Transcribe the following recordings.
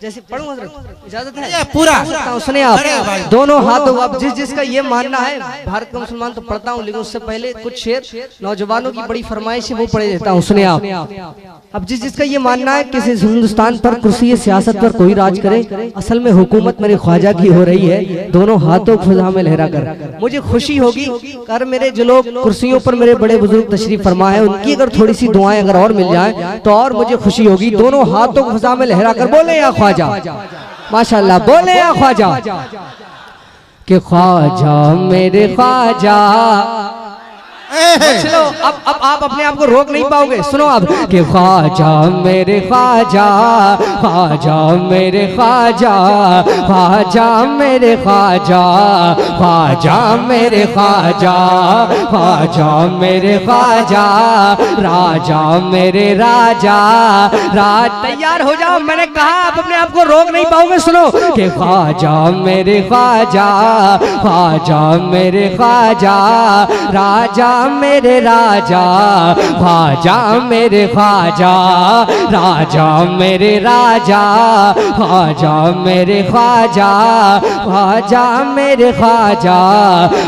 जैसे पढ़ूं हज़रत, इजाजत है? पूरा सुने आप दोनों हाथों। अब जिसका ये मानना है भारत का मुसलमान तो पढ़ता हूँ, लेकिन उससे पहले कुछ शेर नौजवानों की बड़ी फरमाइश है वो पढ़े देता हूँ। सुने आप। अब जिसका ये मानना है किसी हिंदुस्तान पर कुर्सी सियासत पर कोई राज करे, असल में हुकूमत मेरे ख्वाजा की हो रही है, दोनों हाथों फिजा में लहरा कर। मुझे खुशी होगी अगर मेरे जो लोग कुर्सियों पर मेरे बड़े बुजुर्ग तशरीफ फरमा है उनकी अगर थोड़ी सी दुआएं अगर और मिल जाए तो और मुझे खुशी होगी। दोनों हाथों को फिजा में लहरा कर बोले या ख्वाजा, माशाअल्लाह, बोले या ख्वाजा, कि ख्वाजा मेरे ख्वाजा। चलो अब आप अपने आप को रोक नहीं पाओगे। सुनो अब कि ख्वाजा मेरे ख्वाजा, ख्वाजा मेरे ख्वाजा, ख्वाजा मेरे ख्वाजा, ख्वाजा मेरे ख्वाजा, ख्वाजा मेरे ख्वाजा, राजा मेरे राजा। तैयार हो जाओ, मैंने कहा आप अपने आप को रोक नहीं पाओगे। सुनो कि ख्वाजा मेरे ख्वाजा, ख्वाजा मेरे ख्वाजा, राजा मेरे राजा, ख्वाजा मेरे ख्वाजा, राजा मेरे राजा, ख्वाजा मेरे ख्वाजा, ख्वाजा मेरे ख्वाजा,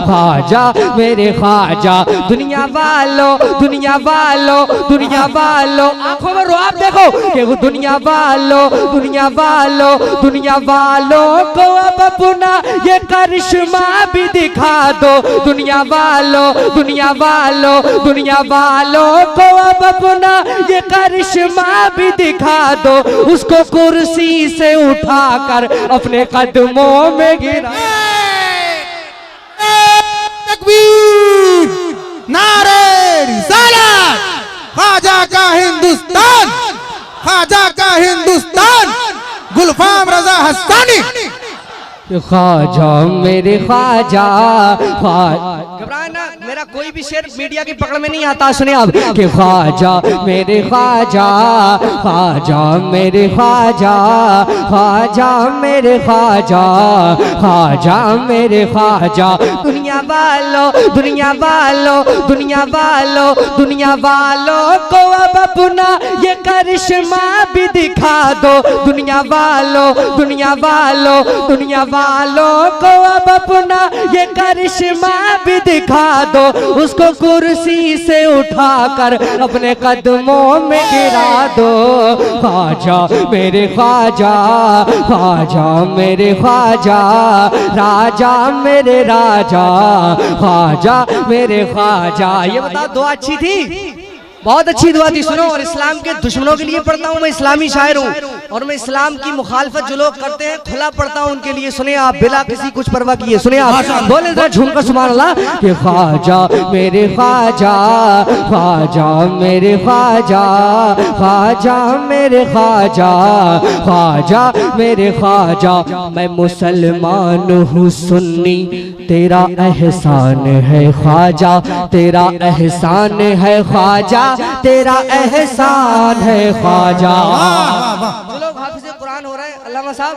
ख्वाजा मेरे ख्वाजा। दुनिया वालों, दुनिया वालों, दुनिया वालों, आंखों में रुआब देखो कि दुनिया वालों, दुनिया वालों, दुनिया वालों को अब अपना ये करिश्मा भी दिखा दो। दुनिया वालों, दुनिया वालों, दुनिया वालों को अब अपना ये करिश्मा भी दिखा दो। उसको कुर्सी से उठाकर अपने कदमों में गिरा। तकबीर, नारे रिसालत, ख्वाजा का हिंदुस्तान, ख्वाजा का हिंदुस्तान, गुलफाम रजा हस्तानी। ख्वाजा मेरे ख्वाजा, घबराना, मेरा कोई भी शेर मीडिया की पकड़ में नहीं आता। सुने आप कि ख्वाजा मेरे ख्वाजा, ख्वाजा मेरे ख्वाजा, ख्वाजा मेरे ख्वाजा, ख्वाजा मेरे ख्वाजा। दुनिया वालों, दुनिया वालों, दुनिया वालों, दुनिया वालों को अब अपना ये करिश्मा भी दिखा दो। दुनिया वालों, दुनिया वालों, दुनिया वालों को अब अपना ये करिश्मा भी दिखा दो। उसको कुर्सी से उठाकर अपने कदमों में गिरा दो। ख्वाजा मेरे ख्वाजा, ख्वाजा मेरे ख्वाजा, राजा मेरे राजा, ख्वाजा मेरे ख्वाजा। ये बताओ दुआ अच्छी थी? बहुत अच्छी दुआ थी। सुनो, और इस्लाम के दुश्मनों के लिए पढ़ता हूँ, मैं इस्लामी शायर हूँ और मैं इस्लाम की मुखालफत जो लोग करते हैं खुला पढ़ता हूँ उनके लिए। सुने आप, बिला किसी कुछ परवाह किए। सुने आप, बोले जरा झूम कर सुभान अल्लाह कि ख्वाजा मेरे ख्वाजा, ख्वाजा मेरे ख्वाजा, ख्वाजा मेरे ख्वाजा, ख्वाजा मेरे ख्वाजा। मैं मुसलमान हूँ सुन्नी, तेरा एहसान है ख्वाजा, तेरा एहसान है ख्वाजा, तेरा एहसान है ख्वाजा। जो लोग हाफिज़ कुरान हो रहे हैं अल्लामा साहब,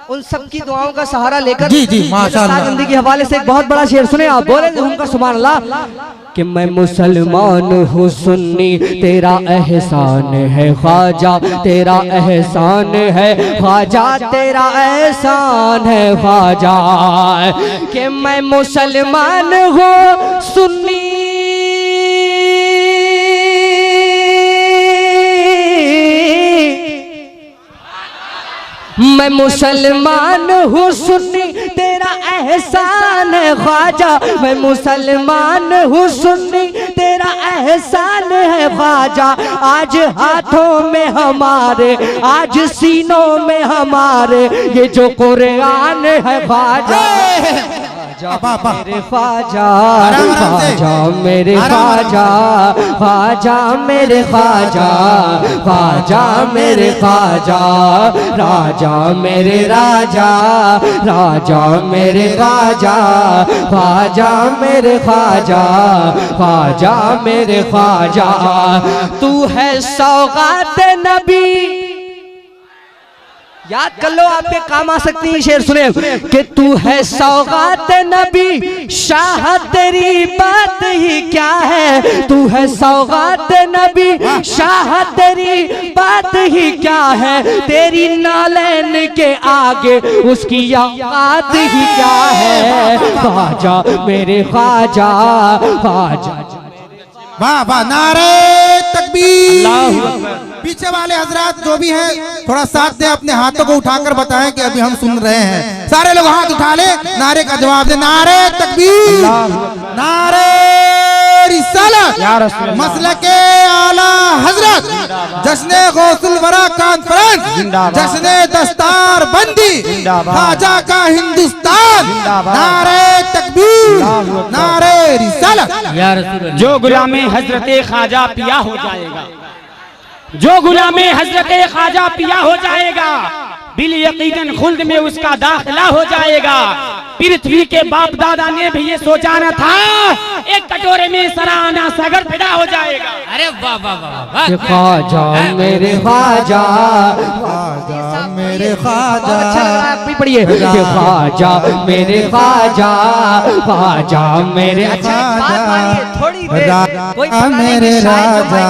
उन सब की दुआओं का सहारा लेकर जी जी माशाअल्लाह जिंदगी के हवाले से एक बहुत बड़ा शेर सुने आप। बोले उनका सुभान अल्लाह कि मैं मुसलमान हूँ सुन्नी, तेरा एहसान है ख्वाजा, तेरा एहसान है ख्वाजा, तेरा एहसान है ख्वाजा। कि मैं मुसलमान हूँ सुन्नी, मैं मुसलमान हूँ सुन्नी, तेरा एहसान है ख्वाजा। मैं मुसलमान हूँ सुन्नी, तेरा एहसान है ख्वाजा। आज हाथों में हमारे, आज सीनों में हमारे ये जो कुरान है ख्वाजा, मेरे ख्वाजा, ख्वाजा मेरे ख्वाजा, ख्वाजा मेरे ख्वाजा, ख्वाजा मेरे ख्वाजा, राजा मेरे राजा, राजा मेरे ख्वाजा, ख्वाजा मेरे ख्वाजा, ख्वाजा मेरे ख्वाजा। तू है सौगात नबी, याद कर लो, आपके काम आ सकती है। शेर सुने कि तू है सौगात नबी शाह तेरी बात ही क्या है, तू है सौगात नबी शाह तेरी बात ही क्या है, तेरी नालैन के आगे उसकी औकात ही क्या है। ख्वाजा मेरे ख्वाजा ख्वाजा। वाह वाह, नारे तकबीर। पीछे वाले हजरात जो भी हैं थोड़ा साथ दें, अपने हाथों को उठाकर बताएं कि अभी हम सुन रहे हैं। सारे लोग हाथ उठा ले, नारे का जवाब दे। नारे तकबीर, नारे रिसालत, मसलके आला हजरत, जश्ने गौसुल वरा कॉन्फ्रेंस, जश्ने दस्तार बंदी, ख्वाजा का हिंदुस्तान। नारे तकबीर, नारे रिसालत। जो गुलामे हजरत ख्वाजा पिया हो जाएगा, जो गुलामे हजरत ख्वाजा पिया हो जाएगा, बिल यकीनन खुल्द में उसका दाखिला हो जाएगा। पृथ्वी के बाप दादा ने भी ये सोचा न था, एक कटोरे में सराहना सागर पैदा हो जाएगा। अरे वाह वाह वाह, ख्वाजा मेरे ख्वाजा, ख्वाजा मेरे ख्वाजा। अच्छा लग रहा है, आप भी पढ़िए। ख्वाजा मेरे ख्वाजा, ख्वाजा मेरे। अच्छा थोड़ी देर कोई मेरे राजा,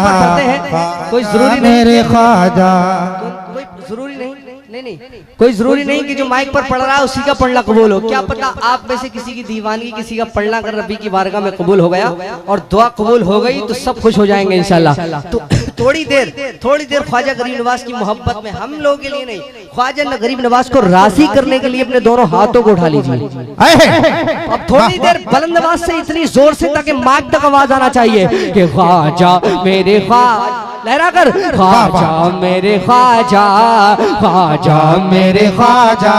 कोई जरूरी नहीं, मेरे ख्वाजा, कोई जरूरी नहीं, नहीं कोई जरूरी नहीं कि जो माइक पर पढ़ रहा है उसी का पढ़ना कबूल हो। क्या पता आप में से किसी की दीवानगी, किसी का पढ़ना कर रबी की बारगाह में कबूल हो गया और दुआ कबूल हो गई तो सब खुश हो जाएंगे इंशाल्लाह। तो थोड़ी देर ख्वाजा गरीब नवाज की मोहब्बत में, हम लोगों के लिए नहीं, ख्वाजा गरीब नवाज को राजी करने के लिए अपने दोनों हाथों को उठा लीजिए। अब थोड़ी देर बुलंद आवाज से, इतनी जोर से ताकि माइक तक आवाज आना चाहिए कि ख्वाजा मेरे ख्वाजा, लहरा कर, ख्वाजा मेरे ख्वाजा, ख्वाजा मेरे ख्वाजा,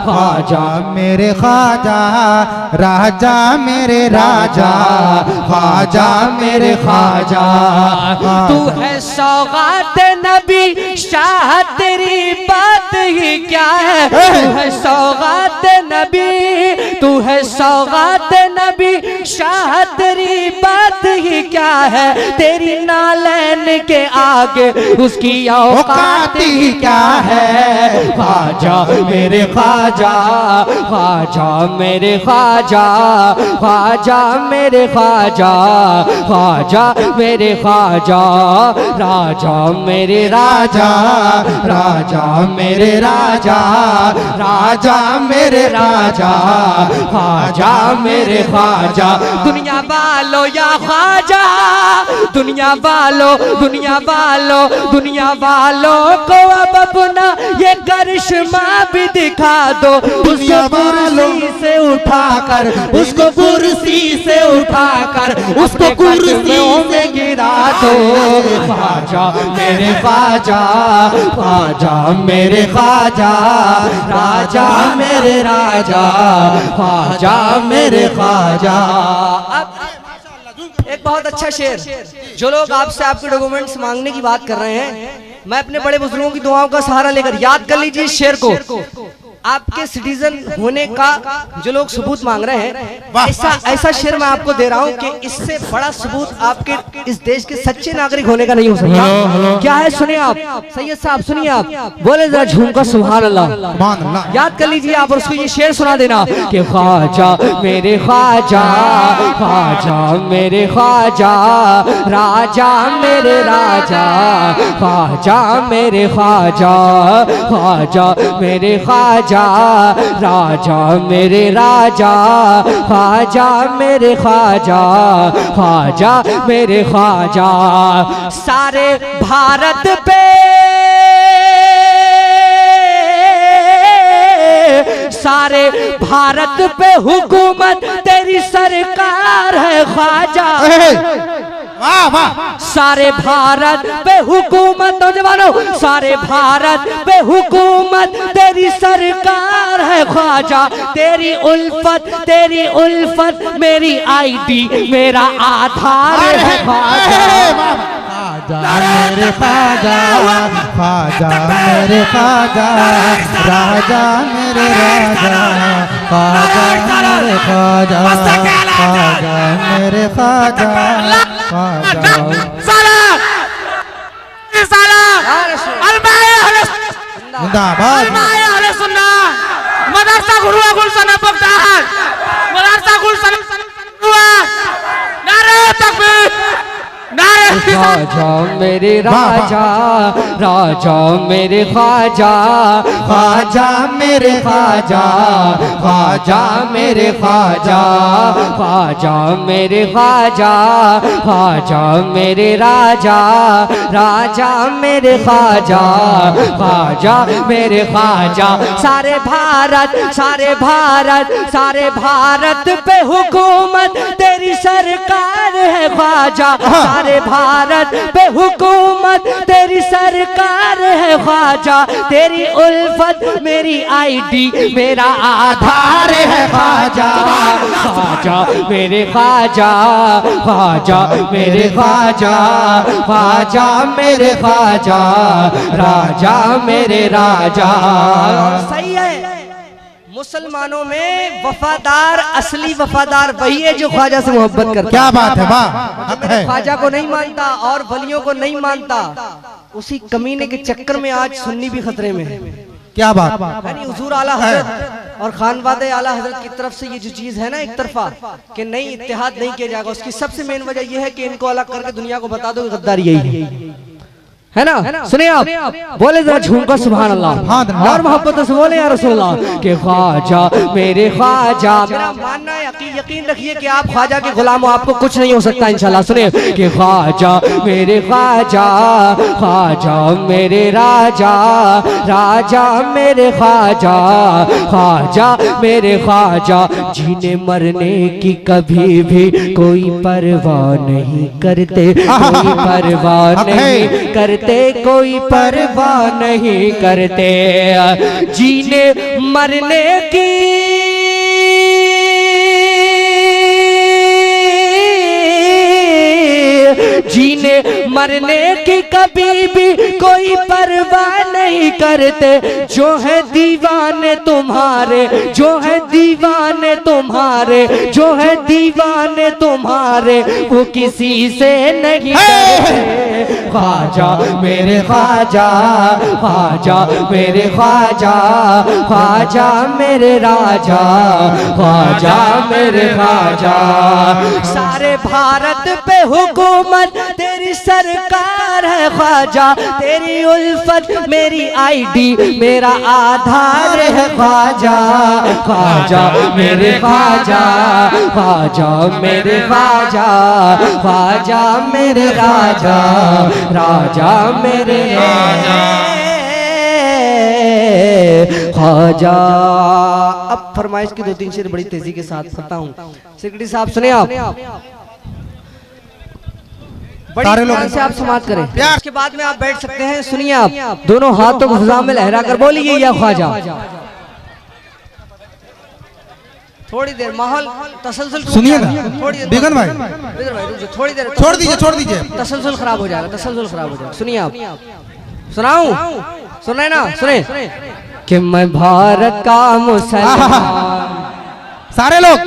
ख्वाजा मेरे ख्वाजा, राजा मेरे राजा, ख्वाजा मेरे ख्वाजा। तू है सौगात नबी शाह तेरी बात ही क्या है, तू है सौगात नबी, तू है सौगात नबी शाह तेरी बात ही क्या है, तेरी नालैन के आगे उसकी औकात ही क्या है। ख्वाजा मेरे ख्वाजा, ख्वाजा मेरे ख्वाजा, ख्वाजा मेरे ख्वाजा, ख्वाजा मेरे ख्वाजा, राजा मेरे राजा, राजा मेरे राजा, राजा मेरे राजा, ख्वाजा मेरे ख्वाजा। दुनिया वालों या ख्वाजा, दुनिया वालों, दुनिया वालों, दुनिया वालों को अब अपना ये करिश्मा भी दिखा दो। उसको कुर्सी से उठाकर, उसको कुर्सी से उठाकर, उसको कुर्सी से गिरा दो। ख्वाजा मेरे ख्वाजा, ख्वाजा मेरे ख्वाजा, राजा मेरे राजा, ख्वाजा मेरे ख्वाजा। एक बहुत अच्छा शेर, जो लोग आपसे आपके डॉक्यूमेंट्स मांगने की बात कर रहे हैं, मैं अपने बड़े बुजुर्गों की दुआओं का सहारा लेकर, याद कर लीजिए इस शेर को, आपके सिटीजन होने का जो लोग सबूत मांग रहे हैं, ऐसा शेर मैं आपको दे रहा हूं कि इससे बड़ा सबूत आपके इस देश के सच्चे नागरिक होने का नहीं हो सकता। क्या है सुनिए आप, सैयद साहब सुनिए आप, बोले जरा झूमकर सुभान अल्लाह। याद कर लीजिए आप और उसको ये शेर सुना देना कि ख्वाजा मेरे ख्वाजा, ख्वाजा मेरे ख्वाजा, राजा मेरे राजा, ख्वाजा मेरे ख्वाजा, ख्वाजा मेरे ख्वाजा, राजा मेरे राजा, ख्वाजा मेरे ख्वाजा, ख्वाजा मेरे ख्वाजा। सारे भारत पे, सारे भारत पे हुकूमत तेरी सरकार है ख्वाजा। सारे भारत पे हुकूमत, नौजवानों सारे भारत पे हुकूमत तेरी सरकार है ख्वाजा। तेरी उल्फत मेरी आईडी, मेरा आधार है ख्वाजा। मेरे ख्वाजा, ख्वाजा मेरे ख्वाजा, राजा मेरे राजा, ख्वाजा मेरे ख्वाजा, ख्वाजा मेरे ख्वाजा, जिंदाबाद मदरसा गुरु गुलशन बगदाद मदरसा गुलशन नारे तकबीर नारे ख्वाजा मेरे राजा राजा मेरे ख्वाजा ख्वाजा मेरे ख्वाजा ख्वाजा मेरे ख्वाजा ख्वाजा मेरे ख्वाजा ख्वाजा मेरे राजा राजा मेरे ख्वाजा ख्वाजा मेरे ख्वाजा सारे भारत पे हुकूमत तेरी सरकार है ख्वाजा सारे भारत पे हुकूमत तेरी सरकार है ख्वाजा तेरी उल्फत मेरी आईडी मेरा आधार है ख्वाजा ख्वाजा मेरे ख्वाजा ख्वाजा मेरे ख्वाजा ख्वाजा मेरे ख्वाजा राजा मेरे राजा। सही है, मुसलमानों में वफादार असली वफादार वही है जो ख्वाजा से मोहब्बत करता है। क्या बात है, वाह ख्वाजा को नहीं मानता और वलियों को नहीं मानता, उसी कमीने के चक्कर में आज सुन्नी भी खतरे में है। क्या बात यानी हुजूर आला हजरत और खानवादे आला हजरत की तरफ से ये जो चीज है ना एक तरफा कि नहीं इत्तेहाद नहीं किया जाएगा, उसकी सबसे मेन वजह ये है कि इनको अलग करके दुनिया को बता दो गद्दारी यही है ना। सुनिए आप बोले जरा झूमकर सुभान अल्लाह और मोहब्बत से बोले या रसूलल्लाह के ख्वाजा मेरे ख्वाजा। मेरा मानना है यकीन रखिए कि आप ख्वाजा के गुलाम हो, आपको कुछ नहीं हो सकता इंशाल्लाह। सुनिए कि ख्वाजा मेरे ख्वाजा ख्वाजा मेरे राजा राजा मेरे ख्वाजा ख्वाजा मेरे ख्वाजा जीने मरने की कभी भी कोई परवाह नहीं करते, कोई परवाह नहीं करते, कोई परवाह नहीं करते, जीने मरने की जीने मरने की कभी भी कोई परवाह नहीं करते, जो है दीवाने तुम्हारे जो है दीवाने तुम्हारे जो है दीवाने तुम्हारे वो किसी से नहीं डरते। ख्वाजा मेरे ख्वाजा ख्वाजा मेरे ख्वाजा ख्वाजा मेरे राजा ख्वाजा मेरे ख्वाजा सारे भारत पे हुकूमत तेरी सरकार है ख्वाजा तेरी उल्फत मेरी आईडी मेरा आधार है ख्वाजा ख्वाजा मेरे ख्वाजा ख्वाजा मेरे ख्वाजा ख्वाजा मेरे राजा राजा मेरे राजा ख्वाजा। अब फरमाइश की 2-3 शेर बड़ी तेजी के साथ पढ़ता हूँ। सेक्रेटरी साहब सुने आप बड़ी ध्यान से आप समाप्त करें, उसके बाद में आप बैठ सकते हैं। सुनिए आप दोनों हाथों को फिजा में लहरा कर बोलिए या ख्वाजा। थोड़ी देर माहौल तसलसल सुनिए ना बेगन भाई, थोड़ी देर छोड़ दीजिए तसलसल खराब हो जाएगा, तसलसल खराब हो जाएगा। सुनिए आप सुनाऊं सुन रहे ना सुने कि मैं भारत का मुसलमान सारे लोग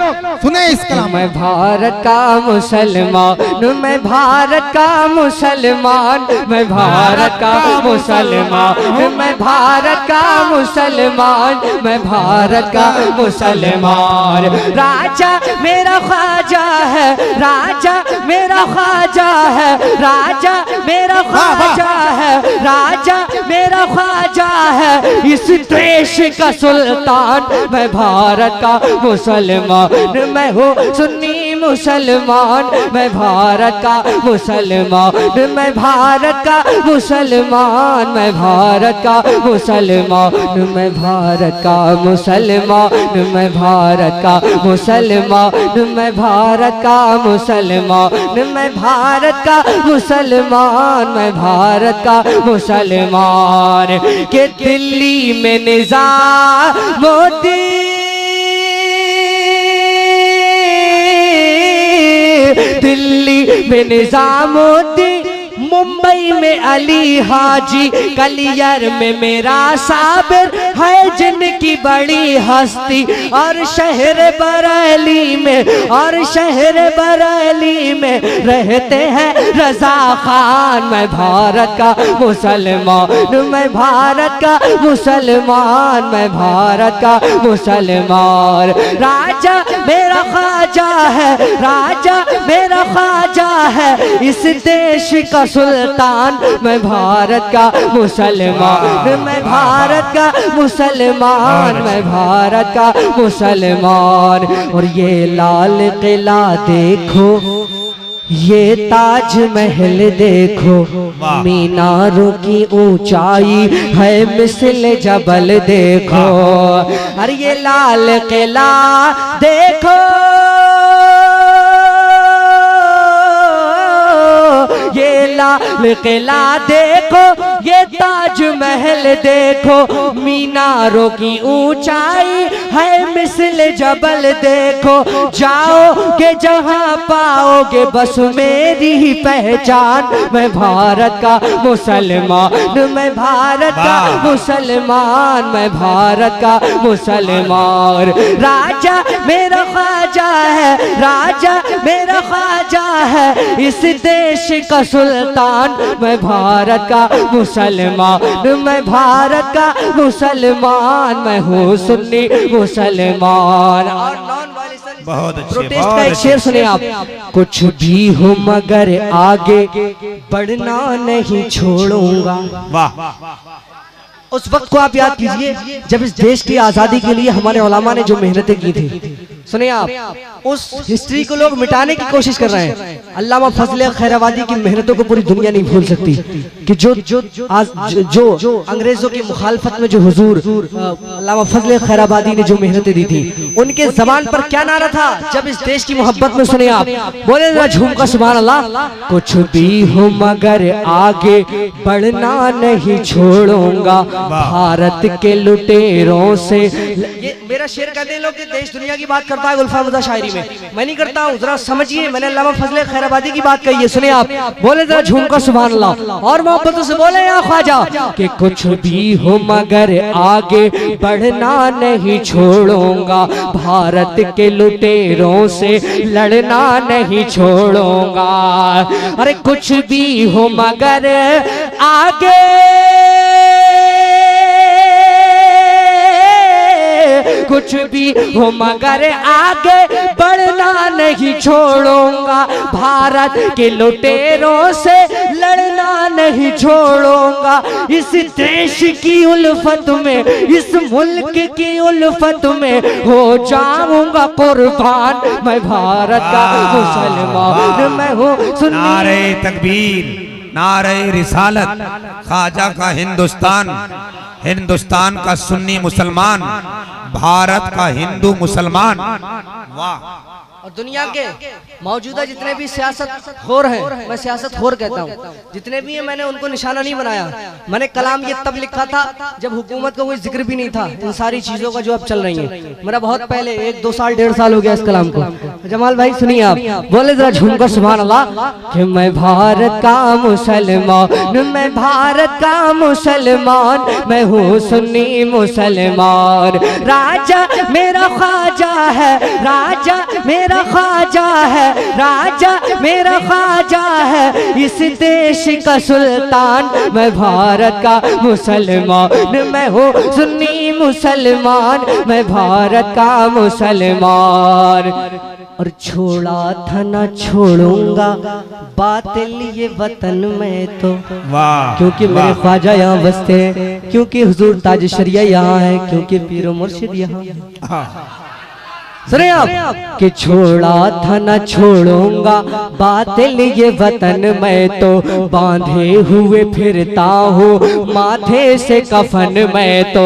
सुने इस कलाम। मैं भारत का मुसलमान मैं भारत का मुसलमान मैं भारत का मुसलमान मैं भारत का मुसलमान मैं भारत का मुसलमान। राजा मेरा ख्वाजा है राजा मेरा ख्वाजा है राजा मेरा ख्वाजा है राजा मेरा ख्वाजा है इस देश का सुल्तान। मैं भारत का मुसलमान मैं हूँ सुन्नी मुसलमान मैं भारत का मुसलमान मैं भारत का मुसलमान मैं भारत का मुसलमान मैं भारत का मुसलमान मैं भारत का मुसलमान मैं भारत का मुसलमान मैं भारत का मुसलमान मैं भारत का मुसलमान के दिल्ली में निज़ामुद्दीन दिल्ली में निजामुद्दीन मुंबई में अली हाजी कलियर में मेरा साबिर है जिनकी बड़ी हस्ती और शहर बरेली में, और शहर बरेली में रहते हैं रजा खान। मैं भारत का मुसलमान, मैं भारत का मुसलमान, मैं भारत का मुसलमान। राजा मेरा ख्वाजा है, राजा मेरा ख्वाजा है, इस देश का सुल्तान। मैं भारत का मुसलमान, मैं भारत का मुसलमान, मैं भारत का मुसलमान। और ये लाल किला देखो, ये ताज महल देखो, मीनारों की ऊंचाई है मिसल जबल देखो। अरे ये लाल किला देखो, ये लाल किला देखो, ये ताज महल देखो, मीनारों की ऊंचाई है मिसल जबल देखो। जाओगे जहां पाओगे बस मेरी ही पहचान। मैं भारत का मुसलमान, मैं भारत का मुसलमान, मैं भारत का मुसलमान। राजा मेरा ख्वाजा है, राजा मेरा ख्वाजा है, इस देश का सुल्तान। मैं भारत का मुसलमान, मैं भारत का मुसलमान, मैं हूँ सुन्नी मुसलमान। और बहुत अच्छे, प्रोटेस्ट का एक शेर सुने आप। कुछ भी हो मगर आगे बढ़ना नहीं छोड़ूंगा। वाह, उस वक्त को आप याद कीजिए जब इस देश की आजादी के लिए हमारे उलमा ने जो मेहनतें की थी। सुनिए आप, उस हिस्ट्री को लोग मिटाने की कोशिश कर रहे हैं। अल्लामा फजल खैराबादी की मेहनतों को पूरी दुनिया नहीं भूल सकती कि जो अंग्रेजों की मुखालफत में जो हुजूर अल्लामा फजल खैराबादी ने जो मेहनतें दी थी, उनके जबान पर क्या नारा था जब इस देश की मोहब्बत में। सुनिए आप, बोले जरा झूम कर सुभान अल्लाह। कुछ भी हो मगर आगे बढ़ना नहीं छोड़ूंगा, भारत के लुटेरों से। ये मेरा शेर कहते हैं लोग कि देश दुनिया की बात करता है गुलफाम शायरी में, मैं नहीं करता हूँ। जरा समझिए, मैंने अल्लामा फजल खैराबादी की बात कही है। सुनिए आप, बोले जरा झूम कर सुभान अल्लाह और मोहब्बतों से बोले या ख्वाजा कि कुछ भी हो मगर आगे बढ़ना नहीं छोड़ूंगा, भारत के लुटेरों से लड़ना नहीं छोड़ूंगा। अरे कुछ भी हो मगर आगे, कुछ भी हो मगर आगे बढ़ना नहीं छोड़ूंगा, भारत के लुटेरों से लड़ना नहीं छोड़ूंगा। इस देश की उल्फत में, इस मुल्क की उल्फत में हो जाऊंगा कुर्बान। मैं भारत का मुसलमान, मैं हूँ सुन्नी। नारे तकबीर, नारे रिसालत, ख्वाजा का हिंदुस्तान, हिंदुस्तान का सुन्नी मुसलमान, भारत का हिंदू मुसलमान। वाह। और दुनिया के मौजूदा जितने भी सियासत खोर हैं, मैं सियासत खोर कहता हूँ, जितने भी हैं, मैंने उनको निशाना नहीं बनाया। मैंने कलाम ये तब लिखा था जब हुकूमत का कोई जिक्र भी नहीं था इन सारी चीजों का जो अब चल रही है। मेरा बहुत पहले 1, 2 साल 1.5 साल हो गया इस कलाम को। जमाल भाई सुनिए आप, बोले जरा झूमकर सुभान अल्लाह कि मैं भारत का मुसलमान, मैं भारत का मुसलमान, मैं हूँ सुन्नी मुसलमान। राजा मेरा ख्वाजा है, राजा मेरा ख्वाजा है, राजा मेरा ख्वाजा है, इस देश का सुल्तान। मैं भारत का मुसलमान, मैं हूँ सुन्नी मुसलमान, मैं भारत का मुसलमान। और छोड़ा था ना छोड़ूंगा बातिल ये वतन में तो। वाह, क्योंकि मेरे ख्वाजा यहाँ बसते हैं, क्योंकि हुजूर ताज शरिया यहाँ है, क्योंकि पीरो मुर्शिद यहाँ। सुनिए आप कि छोड़ा था न छोड़ूंगा बातिल ये वतन मैं तो, बांधे हुए फिरता हूँ माथे से कफन मैं तो।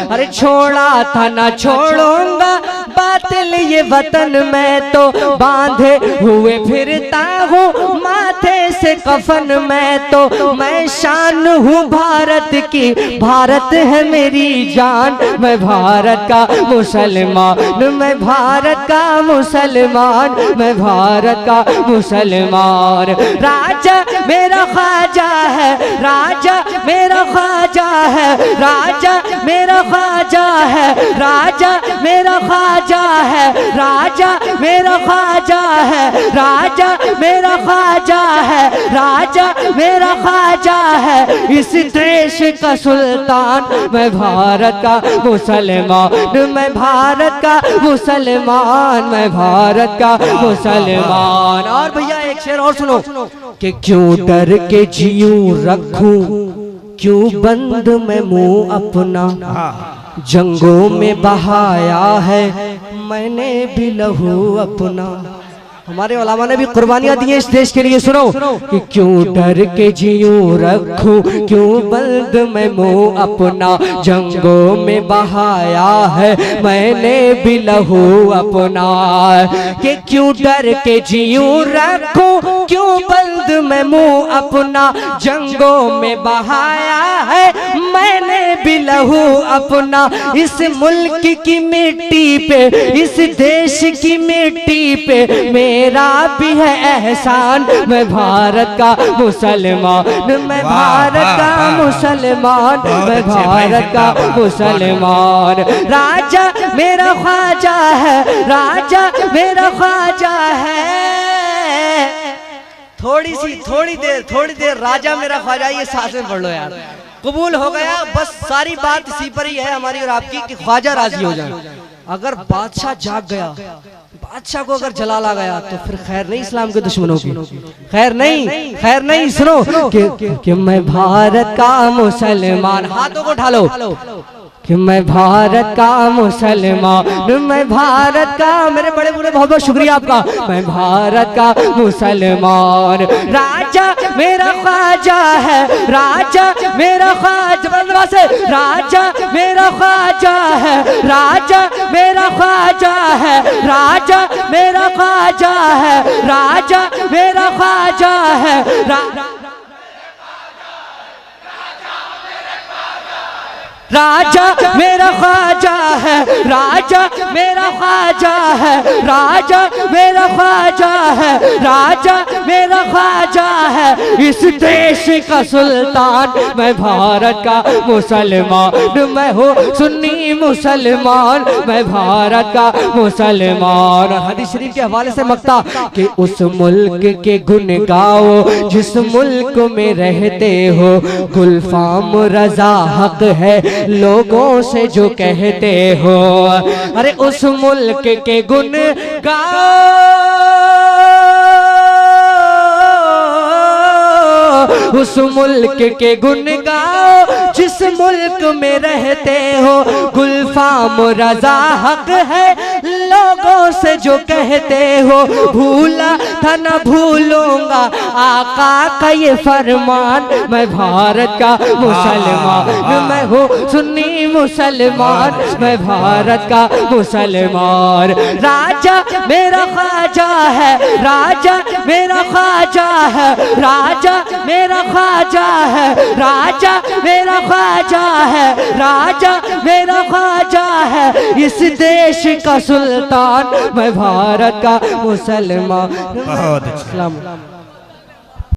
अरे छोड़ा था न छोड़ूंगा बातिल ये वतन मैं तो, बांधे हुए फिरता हूँ माथे से कफन मैं तो। मैं शान हूँ भारत की, भारत है मेरी जान। मैं भारत का मुसलमान, मैं भारत का मुसलमान, मैं भारत का मुसलमान। राजा मेरा ख्वाजा है, राजा मेरा ख्वाजा है, राजा मेरा ख्वाजा ख्वाजा है, राजा मेरा ख्वाजा है, राजा मेरा ख्वाजा है, राजा मेरा ख्वाजा है, राजा मेरा ख्वाजा है, इस देश का सुल्तान, मैं भारत का मुसलमान, मैं भारत का मुसलमान, मैं भारत का मुसलमान। और भैया एक शेर और सुनो कि क्यों डर के जीऊं रखूं, क्यों बंद मैं मुंह अपना, जंगों में बहाया है मैंने भी लहू अपना। हमारे उलमा ने भी कुर्बानियां दी हैं इस देश के लिए। सुनो कि क्यों डर के जीऊं रखूं, क्यों बंद मैं मुंह अपना, जंगों में बहाया है मैंने भी लहू अपना। कि क्यों डर के जीऊं रखूं, क्यों बंद मैं मुंह अपना, जंगों में बहाया है मैंने भी लहू अपना। इस मुल्क की मिट्टी पे, इस देश की मिट्टी पे मेरा भी है एहसान, मैं भारत का मुसलमान, मैं भारत का मुसलमान, मैं भारत का मुसलमान। राजा मेरा ख्वाजा है, राजा मेरा ख्वाजा है। थोड़ी देर राजा मेरा ख्वाजा, ये सांस में पढ़ लो यार, कबूल हो गया। बस सारी बात इसी पर ही है हमारी और आपकी कि ख्वाजा राजी हो जाए। अगर बादशाह जाग गया, बादशाह को अगर जलाल आ गया तो फिर खैर नहीं इस्लाम के दुश्मनों की, खैर नहीं। सुनो कि मैं भारत का मुसलमान, हाथों को उठा लो कि मैं भारत का मुसलमान, मैं भारत का, मेरे बड़े बूढ़े बहुत बहुत शुक्रिया आपका, मैं भारत का मुसलमान। राजा मेरा ख्वाजा है, राजा मेरा ख्वाजा से, राजा मेरा ख्वाजा है, राजा मेरा ख्वाजा है, राजा मेरा ख्वाजा है, राजा मेरा ख्वाजा है, राजा मेरा ख्वाजा है, राजा मेरा ख्वाजा है, राजा मेरा ख्वाजा है, राजा मेरा ख्वाजा है, इस देश का सुल्तान, मैं भारत का मुसलमान, मैं हूँ सुन्नी मुसलमान, मैं भारत का मुसलमान। और हदीस शरीफ के हवाले से मक्ता कि उस मुल्क के गुन गाओ जिस मुल्क में रहते हो, गुलफाम रजा हक है लोगों से जो कहते हो। अरे उस मुल्क के गुन गाओ, उस मुल्क के गुन गाओ जिस मुल्क में रहते हो, गुलफाम रजा हक है लोगों से जो कहते हो। भूला था न भूलूंगा आका का ये फरमान, मैं भारत का मुसलमान, मैं हूँ सुन्नी मुसलमान, मैं भारत का मुसलमान। राजा मेरा ख्वाजा है, राजा मेरा ख्वाजा है, राजा मेरा ख्वाजा है, राजा मेरा ख्वाजा है, राजा मेरा ख्वाजा है, इस देश का सुल्तान, मैं भारत का मुसलमान। बहुत अच्छा।